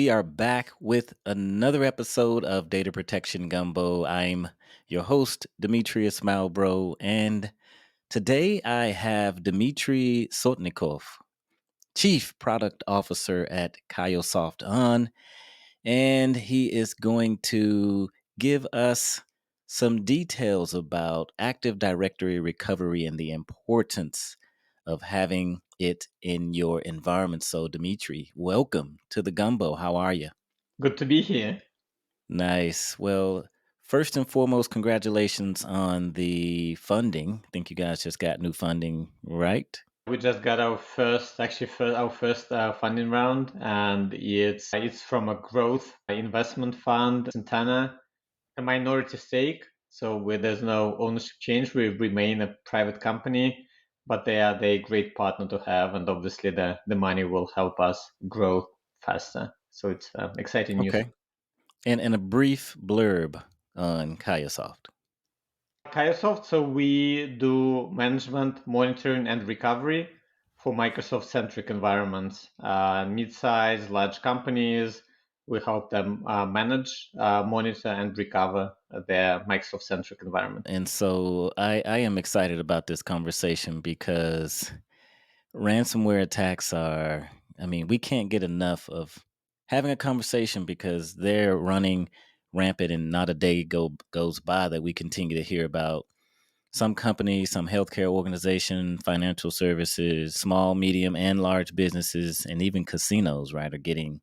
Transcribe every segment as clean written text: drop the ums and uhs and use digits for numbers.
We are back with another episode of Data Protection Gumbo. I'm your host, Dmitry Sotnikov, and today I have Dmitry Sotnikov, Chief Product Officer at Cayosoft, on, and he is going to give us some details about Active Directory recovery and the importance of having it in your environment. So, Dmitry, welcome to the Gumbo. How are you? Good to be here. Nice. Well, first and foremost, congratulations on the funding. I think you guys just got new funding, right? We just got our first funding round, and it's from a growth investment fund, Santana, a minority stake. So there's no ownership change. We remain a private company, but they a great partner to have, and obviously the money will help us grow faster. So it's exciting news. Okay. And a brief blurb on Cayosoft. Cayosoft, so we do management, monitoring, and recovery for Microsoft-centric environments. Mid-size, large companies, we help them manage, monitor, and recover their Microsoft-centric environment. And so I am excited about this conversation because ransomware attacks are, I mean, we can't get enough of having a conversation because they're running rampant and not a day goes by that we continue to hear about some companies, some healthcare organization, financial services, small, medium, and large businesses, and even casinos, right, are getting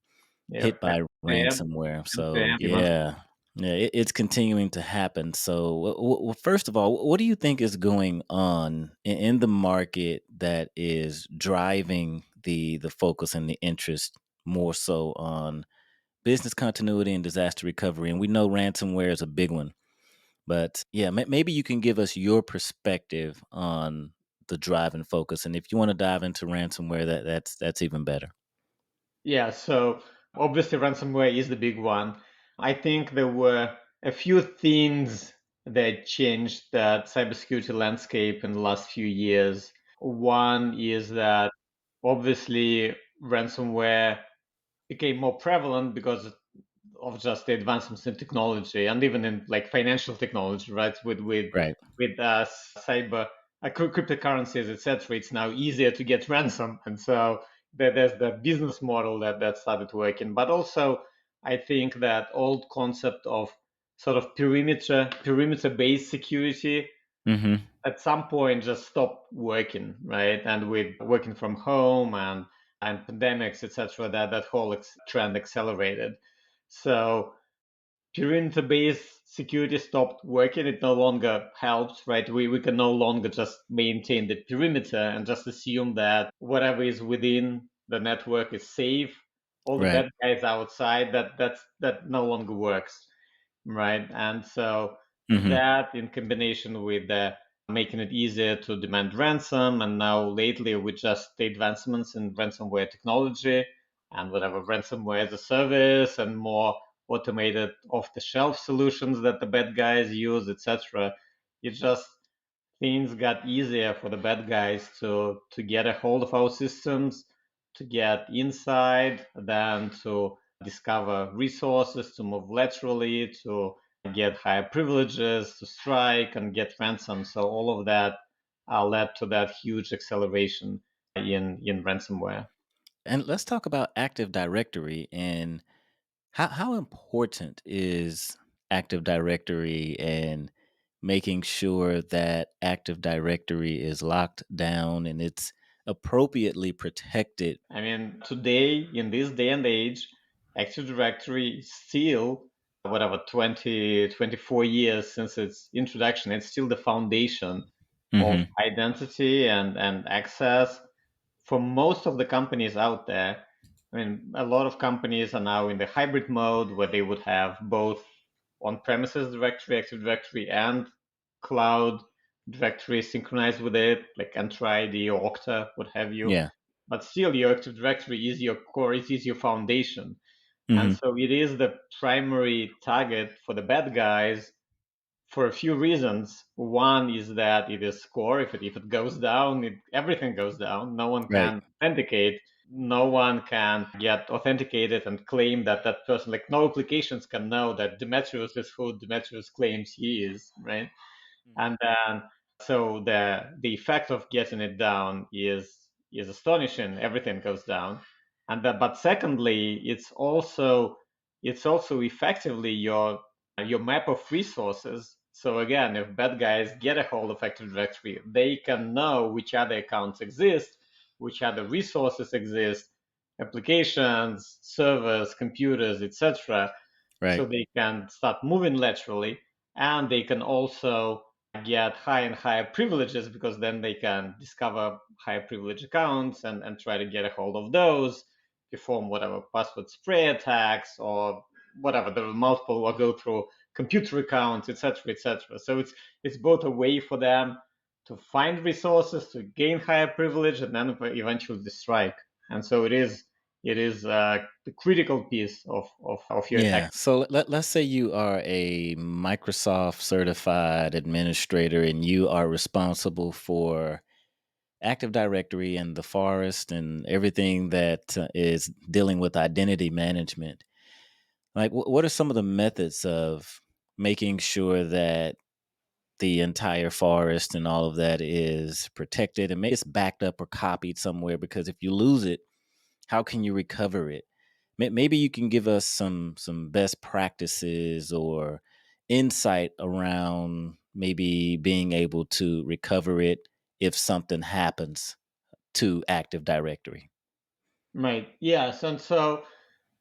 Yeah, hit by MPM, ransomware. So, MPM. yeah, it's continuing to happen. So, first of all, what do you think is going on in the market that is driving the focus and the interest more so on business continuity and disaster recovery? And we know ransomware is a big one, but yeah, maybe you can give us your perspective on the drive and focus. And if you want to dive into ransomware, that's even better. Yeah, so obviously ransomware is the big one. I think there were a few things that changed that cybersecurity landscape in the last few years. One is that obviously ransomware became more prevalent because of just the advancements in technology and even in like financial technology, right? Right. With cyber cryptocurrencies, etc. It's now easier to get ransom, and so there's the business model that started working. But also, I think that old concept of sort of perimeter based security Mm-hmm. at some point just stopped working, right? And with working from home and pandemics, etc., that whole trend accelerated. So perimeter-based security stopped working. It no longer helps, right? We can no longer just maintain the perimeter and just assume that whatever is within the network is safe. All the Right. bad guys outside, that no longer works, right? And so Mm-hmm. that in combination with making it easier to demand ransom, and now lately with just the advancements in ransomware technology and whatever ransomware as a service and more automated off-the-shelf solutions that the bad guys use, etc. It just things got easier for the bad guys to get a hold of our systems, to get inside, than to discover resources, to move laterally, to get higher privileges, to strike and get ransom. So all of that led to that huge acceleration in ransomware. And let's talk about Active Directory and how important is Active Directory and making sure that Active Directory is locked down and it's appropriately protected. I mean, today, in this day and age, Active Directory is still, whatever, 20, 24 years since its introduction. It's still the foundation of Mm-hmm. identity and access for most of the companies out there. I mean, a lot of companies are now in the hybrid mode where they would have both on-premises directory, Active Directory, and cloud directory synchronized with it, like Entra ID or Okta, what have you. Yeah. But still, your Active Directory is your core, it is your foundation. And Mm-hmm. so it is the primary target for the bad guys for a few reasons. One is that it is core. If it goes down, everything goes down. No one Right. can authenticate. no one can get authenticated and claim that that person, like no applications can know that Demetrius is who Demetrius claims he is, right? Mhm. And then so the effect of getting it down is astonishing. Everything goes down, and that, but secondly, it's also effectively your map of resources. So again, if bad guys get a hold of Active Directory, they can know which other accounts exist, which other resources exist, applications, servers, computers, etc. So Right. they can start moving laterally, and they can also get higher and higher privileges, because then they can discover higher privilege accounts and try to get a hold of those, perform whatever password spray attacks or whatever, there are multiple, or go through computer accounts, etc., etc. So it's both a way for them to find resources, to gain higher privilege, and then eventually to strike. And so it is the critical piece of your attack. Yeah. So let's say you are a Microsoft certified administrator and you are responsible for Active Directory and the forest and everything that is dealing with identity management. Like, what are some of the methods of making sure that the entire forest and all of that is protected and maybe it's backed up or copied somewhere? Because if you lose it, how can you recover it? Maybe you can give us some best practices or insight around maybe being able to recover it if something happens to Active Directory. Right. Yes. And so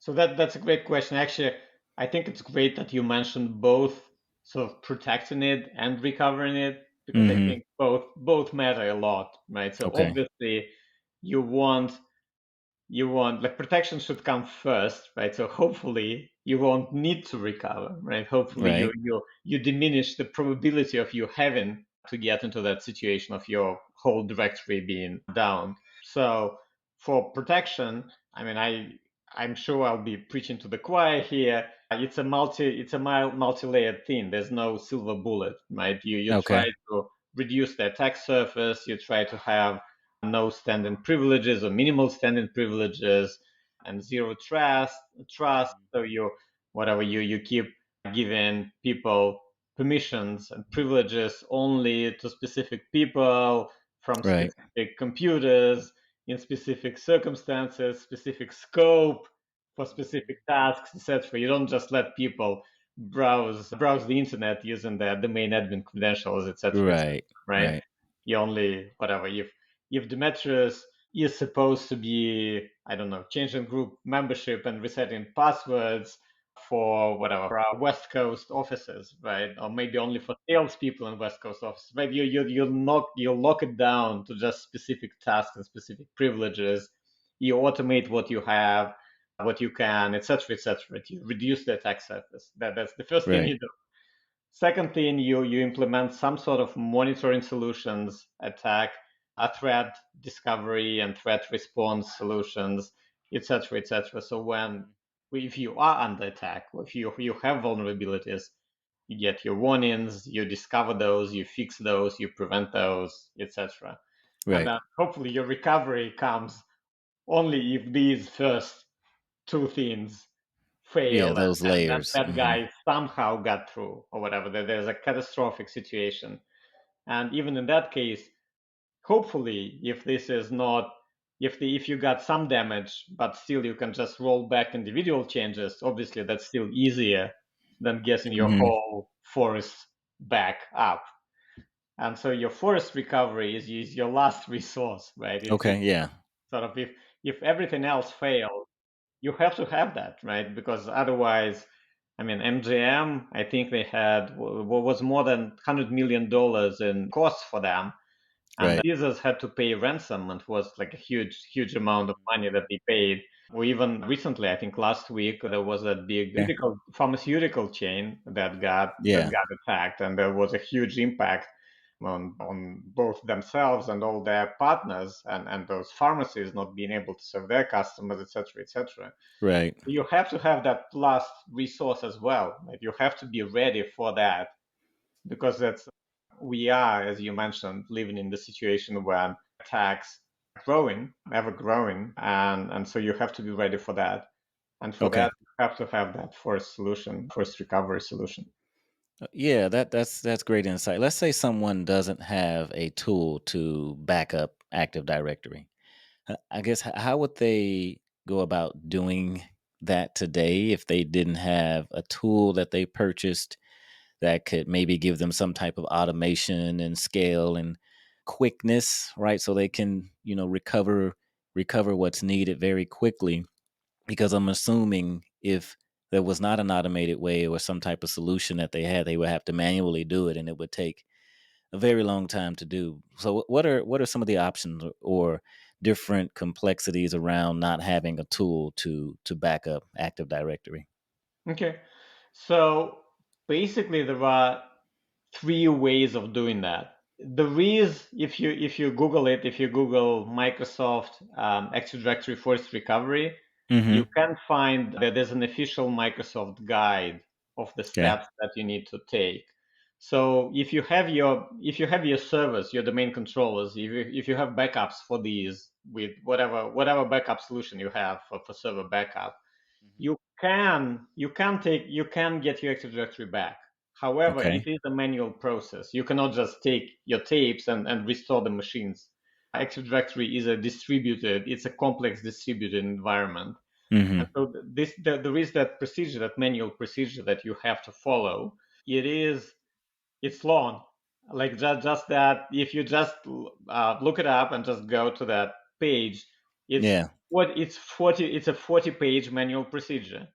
that's a great question. Actually, I think it's great that you mentioned both sort of protecting it and recovering it, because I Mhm. think both matter a lot, right? So Okay. obviously you want like protection should come first, right? So hopefully you won't need to recover, right? Hopefully you Right. you you diminish the probability of you having to get into that situation of your whole directory being down. So for protection, I mean, I'm sure I'll be preaching to the choir here. It's a multi-layered thing. There's no silver bullet, right? You try Okay. to reduce the attack surface. You try to have no standing privileges or minimal standing privileges, and zero trust. So you keep giving people permissions and privileges only to specific people from Right. specific computers in specific circumstances, specific scope for specific tasks, etc. You don't just let people browse the internet using their domain admin credentials, etc., etc., Right. right? Right. You only whatever if Demetrius is supposed to be, I don't know, changing group membership and resetting passwords for whatever for our West Coast offices, right? Or maybe only for salespeople in West Coast offices, right? You lock it down to just specific tasks and specific privileges. You automate what you have, what you can, etc., etc. You reduce the attack surface. That's the first thing Right. you do. Second thing, you implement some sort of monitoring solutions, attack, a threat discovery and threat response solutions, etc., etc. So if you are under attack, or if you have vulnerabilities, you get your warnings, you discover those, you fix those, you prevent those, etc. And Right. then hopefully your recovery comes only if these first two things Yeah, fail, those and that layers. that Mhm. guy somehow got through or whatever, that there's a catastrophic situation. And even in that case, hopefully, if this is not if you got some damage but still you can just roll back individual changes, obviously that's still easier than getting your Mhm. whole forest back up. And so your forest recovery is your last resource, right? It's Okay, yeah. sort of if everything else fails, you have to have that, right? Because otherwise, I mean, MGM, I think they had what was more than $100 million in costs for them, and Right. users had to pay ransom, and it was like a huge amount of money that they paid. Or even recently, I think last week, there was a big Okay. pharmaceutical chain that Yeah. got attacked, and there was a huge impact on both themselves and all their partners, and those pharmacies not being able to serve their customers, etc., etc. Right. You have to have that last resource as well. Right? You have to be ready for that, because that's we are, as you mentioned, living in the situation when attacks growing, ever growing, and so you have to be ready for that. And for Okay. that, you have to have that first solution, first recovery solution. Yeah, that's great insight. Let's say someone doesn't have a tool to back up Active Directory. I guess how would they go about doing that today if they didn't have a tool that they purchased that could maybe give them some type of automation and scale and quickness, right? So they can, recover what's needed very quickly. Because I'm assuming if there was not an automated way or some type of solution that they had, they would have to manually do it, and it would take a very long time to do. So, what are some of the options or different complexities around not having a tool to back up Active Directory? Okay. So basically, there are three ways of doing that. There is, if you Google it, if you Google Microsoft Active Directory Force Recovery, you Mm-hmm. can find that there's an official Microsoft guide of the Okay. steps that you need to take. So if you have your servers, your domain controllers, if you have backups for these with whatever backup solution you have for server backup, Hmm. you can get your Active Directory back. However, Okay. it is a manual process. You cannot just take your tapes and restore the machines. Active Directory is it's a complex distributed environment. And Mm-hmm. so there is that procedure, that manual procedure that you have to follow. It's long. Like just that, if you just look it up and just go to that page, it's Yeah. it's a 40-page manual procedure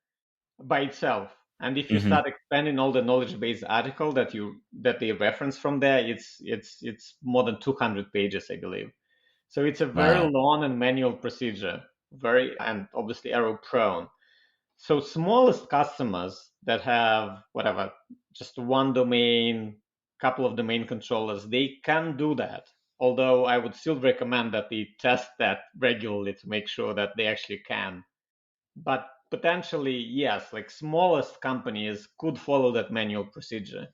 by itself. And if you Mm-hmm. start expanding all the knowledge base article that they reference from there, it's more than 200 pages, I believe. So it's a very Wow. long and manual procedure, very and obviously error prone. So smallest customers that have whatever, just one domain, couple of domain controllers, they can do that. Although I would still recommend that they test that regularly to make sure that they actually can. But potentially, yes, like smallest companies could follow that manual procedure.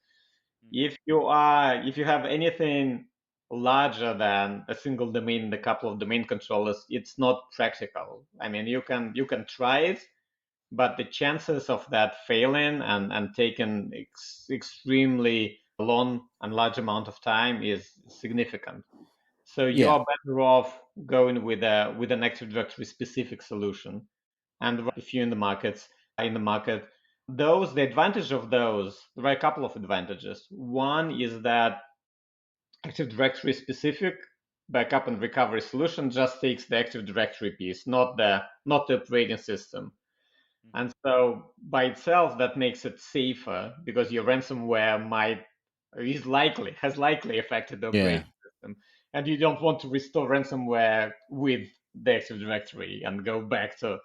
If you have anything larger than a single domain, a couple of domain controllers, it's not practical. I mean, you can try it, but the chances of that failing and taking extremely long and large amount of time is significant. So you Yeah. are better off going with an Active Directory specific solution. And if you're in the market, the advantage of those, there are a couple of advantages. One is that Active Directory specific backup and recovery solution just takes the Active Directory piece, not the operating system. And so by itself, that makes it safer because your ransomware has likely affected the Yeah. operating system. And you don't want to restore ransomware with the Active Directory and go back to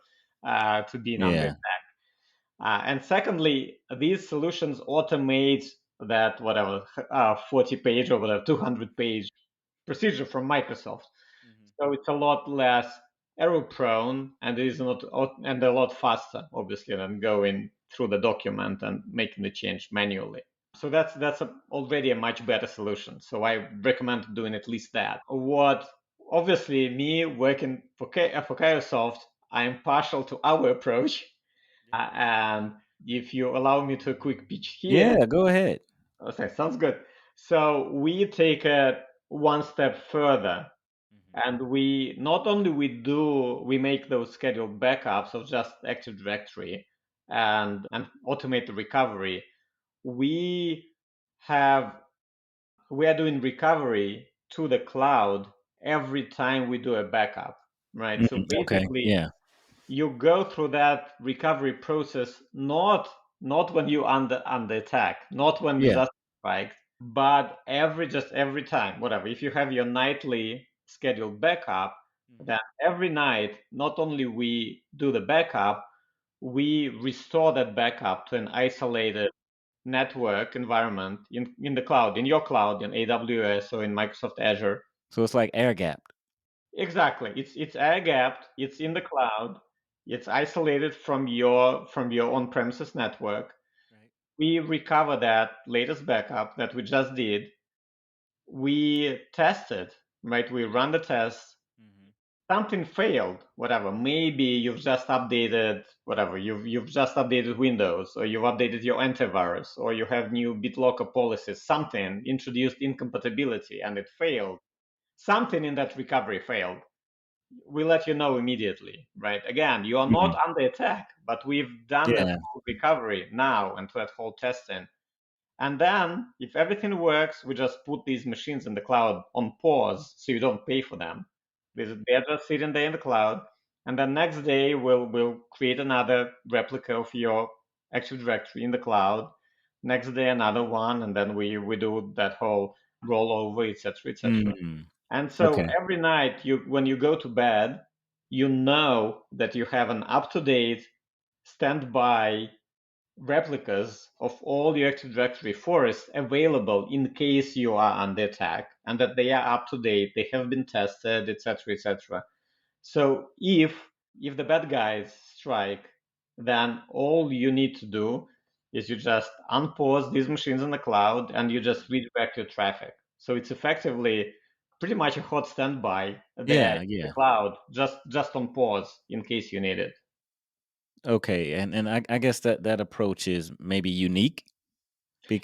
being under Yeah. attack. And secondly, these solutions automate that whatever 40-page or whatever 200-page procedure from Microsoft. So it's a lot less error prone and it is not and a lot faster, obviously, than going through the document and making the change manually. So already a much better solution. So I recommend doing at least that. What obviously me working for Cayosoft, I am partial to our approach. And if you allow me to a quick pitch here, Yeah. Go ahead. okay, sounds good. So we take it one step further and we not only we make those scheduled backups of just Active Directory and automate the recovery. We have we are doing recovery to the cloud every time we do a backup, right? So Okay. basically, Yeah. you go through that recovery process not when you under attack, not when Yeah. disaster strikes, but every time, whatever. If you have your nightly scheduled backup, then every night, not only we do the backup, we restore that backup to an isolated network environment in the cloud, in your cloud, in AWS or in Microsoft Azure. So it's like air gapped. Exactly. It's air gapped, it's in the cloud, it's isolated from your on-premises network. Right. We recover that latest backup that we just did. We test it, right? We run the test. something failed, whatever. Maybe you've just updated whatever. You've just updated Windows, or you've updated your antivirus, or you have new BitLocker policies. Something introduced incompatibility and it failed. Something in that recovery failed. We let you know immediately, right? Again, you are not Mhm. under attack, but we've done that Yeah. whole recovery now and that whole testing. And then, if everything works, we just put these machines in the cloud on pause so you don't pay for them. They're just sitting there in the cloud. And then next day, we'll create another replica of your Active Directory in the cloud. Next day, another one. And then we do that whole rollover, etc., etc. Mm. And so Okay. every night, when you go to bed, you know that you have an up-to-date standby replicas of all your Active Directory forests available in case you are under attack, and that they are up to date, they have been tested, etc., etc. So if the bad guys strike, then all you need to do is you just unpause these machines in the cloud and you just redirect your traffic. So it's effectively pretty much a hot standby there Yeah, in the yeah. cloud, just on pause in case you need it. Okay, and I guess that approach is maybe unique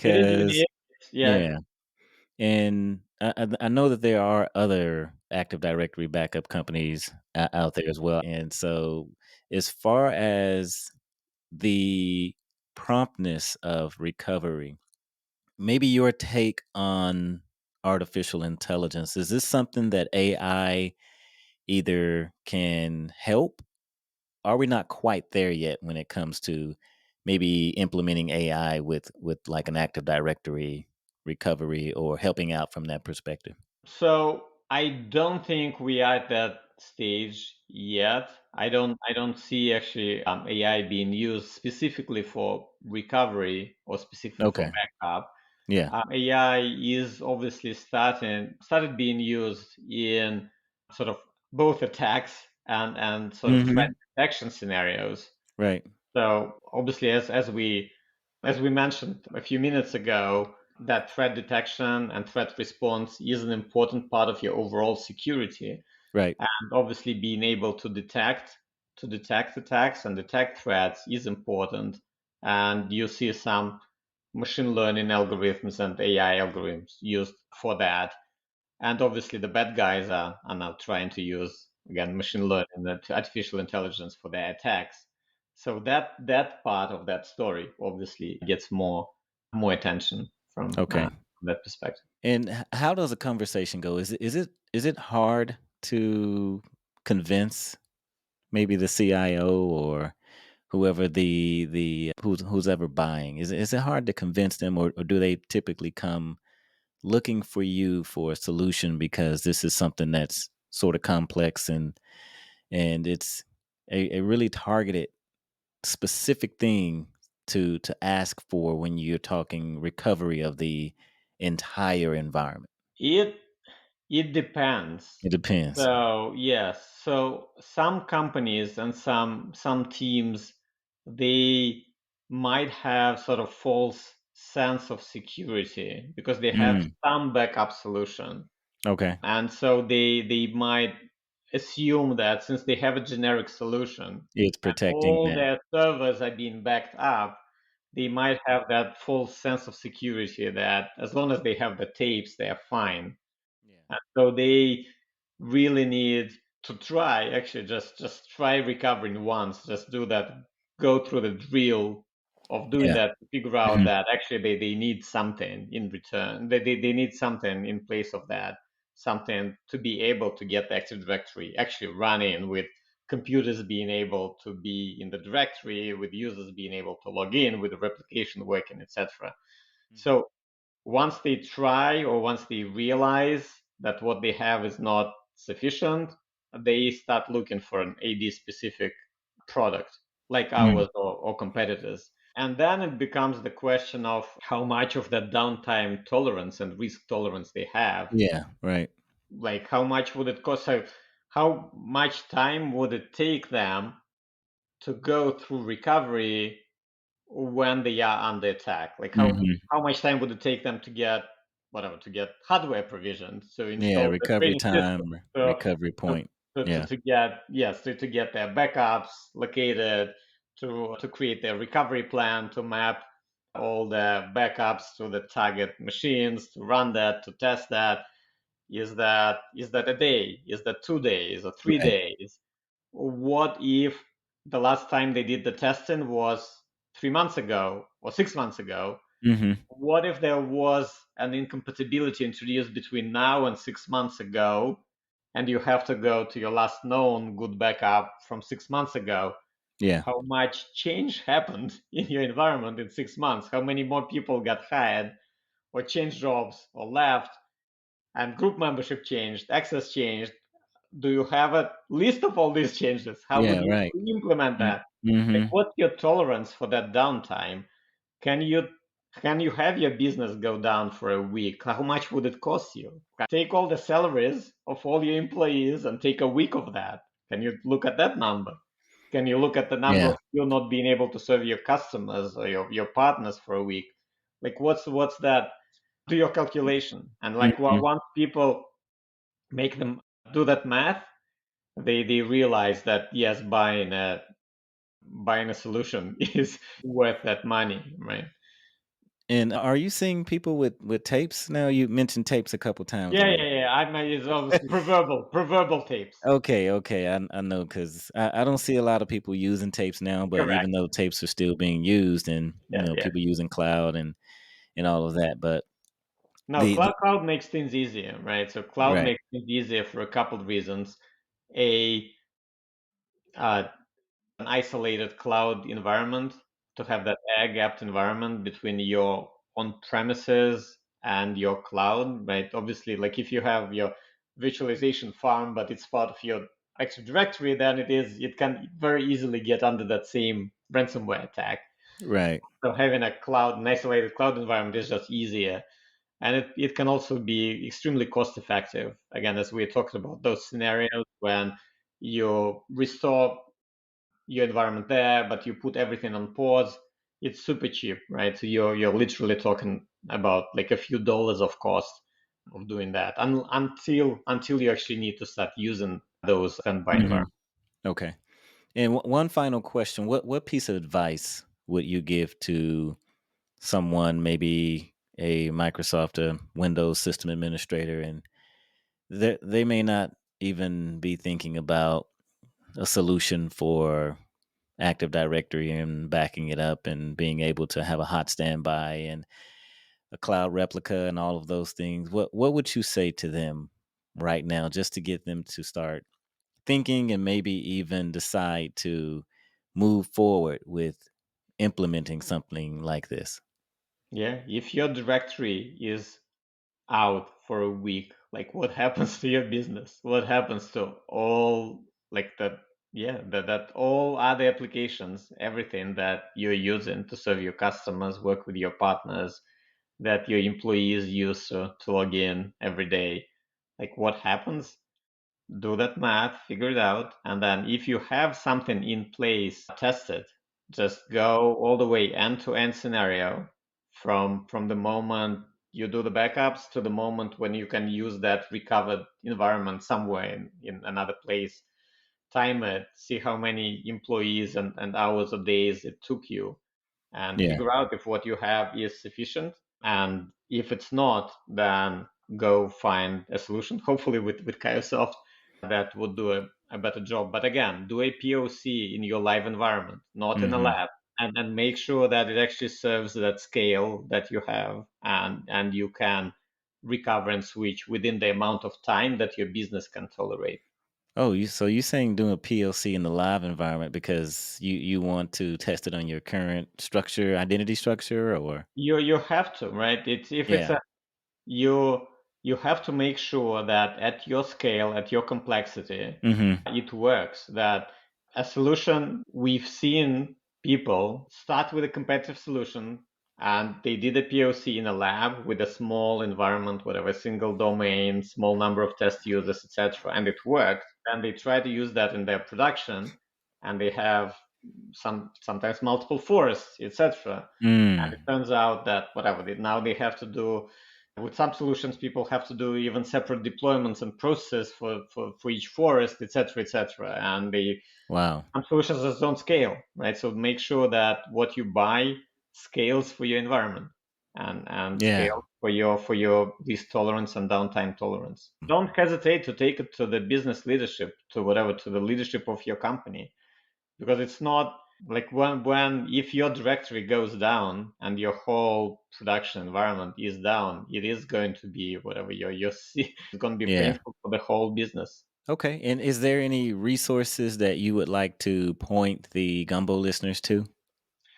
It is because unique. Yeah. yeah, and I know that there are other Active Directory backup companies out there as well, and so as far as the promptness of recovery, maybe your take on artificial intelligence, is this something that AI either can help? Are we not quite there yet when it comes to maybe implementing AI with like an Active Directory recovery or helping out from that perspective? So I don't think we are at that stage yet. I don't see actually AI being used specifically for recovery or specifically for Okay. backup. Yeah. AI is obviously started being used in sort of both attacks and sort of threat Mhm. detection scenarios. Right. So obviously, as we mentioned a few minutes ago, that threat detection and threat response is an important part of your overall security. Right. And obviously, being able to detect attacks and detect threats is important. And you see some machine learning algorithms and AI algorithms used for that. And obviously, the bad guys are now trying to use again machine learning and artificial intelligence for their attacks. So that part of that story obviously gets more attention Okay. from that perspective. And how does a conversation go? Is it hard to convince maybe the CIO or whoever the who's ever buying? Is it hard to convince them, or do they typically come looking for you for a solution because this is something that's sort of complex and it's a really targeted specific thing to ask for when you're talking recovery of the entire environment? It it depends. It depends. So yes, so some companies and some teams, they might have sort of false sense of security because they have Mm, some backup solution. okay. And so they might assume that since they have a generic solution It's and protecting all that. their servers are being backed up, they might have that false sense of security that as long as they have the tapes, they are fine. Yeah. And so they really need to try, actually, just try recovering once. Just do that, go through the drill of doing Yeah. that to figure out Mhm. that actually they need something in return. They need something in place of that, something to be able to get the Active Directory actually running with computers being able to be in the directory, with users being able to log in, with the replication working, etc. Mhm. So once they try or once they realize that what they have is not sufficient, they start looking for an AD specific product like Mm. ours or competitors. And then it becomes the question of how much of that downtime tolerance and risk tolerance they have. Yeah, right. Like how much would it cost? How much time would it take them to go through recovery when they are under attack? Like Mhm. how much time would it take them to get whatever to get hardware provisioned, so Yeah, install the recovery training system, time, so recovery so point. Yeah. to get their backups located, to create their recovery plan, to map all the backups to the target machines, to run that, to test that. Is that a day? Is that 2 days or three Right. days? What if the last time they did the testing was 3 months ago or 6 months ago? Hmm. What if there was an incompatibility introduced between now and 6 months ago, and you have to go to your last known good backup from 6 months ago? Yeah. How much change happened in your environment in 6 months? How many more people got hired or changed jobs or left? And group membership changed, access changed. Do you have a list of all these changes? How would Yeah. you Right. implement that? Like, Mm-hmm. what's your tolerance for that downtime? Can you can you have your business go down for a week? How much would it cost you? Take all the salaries of all your employees and take a week of that. Can you look at that number? Can you look at the number Yeah. of you not being able to serve your customers or your partners for a week? Like, what's that? Do your calculation. And like, Hmm. once people make them do that math, they realize that yes, buying a solution is worth that money, right? And are you seeing people with tapes now? You mentioned tapes a couple times Yeah, already. yeah, yeah. I mean, it's always proverbial tapes. Okay, okay, I know because I don't see a lot of people using tapes now, but Correct. even though tapes are still being used and, Yeah, yeah. people using cloud and all of that, but No, the cloud makes things easier, right? So cloud right, makes things easier for a couple of reasons. A uh, an isolated cloud environment, to have that air-gapped environment between your on-premises and your cloud, right? Obviously, like if you have your virtualization farm, but it's part of your Active Directory, then it can very easily get under that same ransomware attack. right. So having an isolated cloud environment is just easier. And it can also be extremely cost effective. Again, as we talked about, those scenarios when you restore your environment there, but you put everything on pause, it's super cheap, right? So you're literally talking about like a few dollars of cost of doing that, until you actually need to start using those standby Mhm. environments. Okay. And one final question: what piece of advice would you give to someone, maybe a Microsoft, a Windows system administrator, and they may not even be thinking about a solution for Active Directory and backing it up and being able to have a hot standby and a cloud replica and all of those things. What would you say to them right now just to get them to start thinking and maybe even decide to move forward with implementing something like this? Yeah, if your directory is out for a week, like what happens to your business? What happens to all like that? Yeah, that all other applications, everything that you're using to serve your customers, work with your partners, that your employees use to log in every day. Like what happens? Do that math, figure it out, and then if you have something in place, test it. Just go all the way end to end scenario from the moment you do the backups to the moment when you can use that recovered environment somewhere in another place. Time it, see how many employees and hours or days it took you, and Yeah. figure out if what you have is sufficient. And if it's not, then go find a solution, hopefully with Cayosoft, that would do a better job. But again, do a POC in your live environment, not in a Hmm. lab, and make sure that it actually serves that scale that you have, and you can recover and switch within the amount of time that your business can tolerate. Oh, you saying doing a PLC in the live environment because you want to test it on your current structure, identity structure, or You have to, right? It's if it's yeah. a you you have to make sure that at your scale, at your complexity, Hmm. it works. That a solution, we've seen people start with a competitive solution, and they did a POC in a lab with a small environment, whatever, single domain, small number of test users, etc., and it worked. And they try to use that in their production, and they have sometimes multiple forests, etc. And it Mm. turns out that whatever now they have to do With some solutions, people have to do even separate deployments and process for each forest, etc., etc. And Wow. some solutions just don't scale, right? So make sure that what you buy scales for your environment and Yeah. scale for your risk tolerance and downtime tolerance. Don't hesitate to take it to the business leadership, to the leadership of your company, because it's not like when if your directory goes down and your whole production environment is down, it is going to be whatever your it's going to be Yeah. painful for the whole business. Okay. And is there any resources that you would like to point the Gumbo listeners to?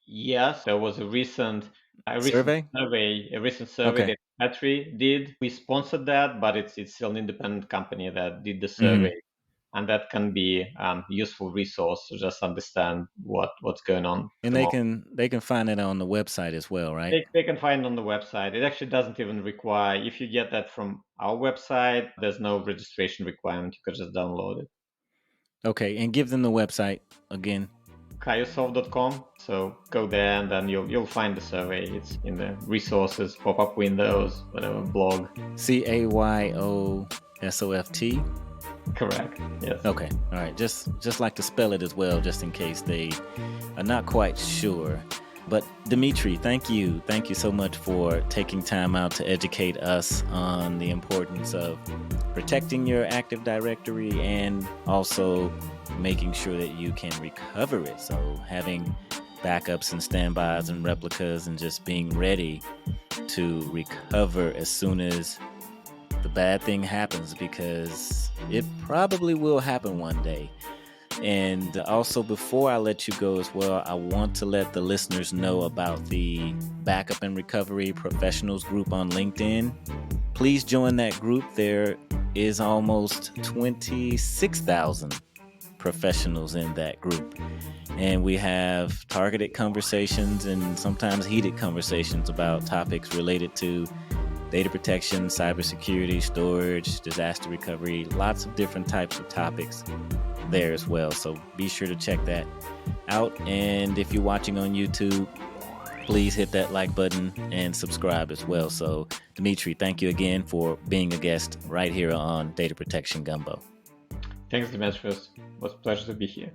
Yes, there was Survey? a recent survey Okay. that Petri did. We sponsored that, but it's still an independent company that did the Hmm. survey, and that can be useful resource to just understand what's going on at And the moment. they can find it on the website as well, right? They can find on the website. It actually doesn't even require, if you get that from our website, there's no registration requirement. You could just download it. Okay. And give them the website again. Cayosoft.com. So go there and then you'll find the survey. It's in the resources, pop-up windows, whatever, blog. Cayosoft. Correct. Yes. Okay. All right. Just like to spell it as well, just in case they are not quite sure. But Dmitry, thank you. Thank you so much for taking time out to educate us on the importance of protecting your Active Directory and also making sure that you can recover it. So having backups and standbys and replicas and just being ready to recover as soon as the bad thing happens, because it probably will happen one day. And also, before I let you go as well, I want to let the listeners know about the Backup and Recovery Professionals group on LinkedIn. Please join that group. There is almost 26,000 professionals in that group. And we have targeted conversations and sometimes heated conversations about topics related to data protection, cybersecurity, storage, disaster recovery, lots of different types of topics there as well. So be sure to check that out. And if you're watching on YouTube, please hit that like button and subscribe as well. So Dmitry, thank you again for being a guest right here on Data Protection Gumbo. Thanks, Demetrius. It was a pleasure to be here.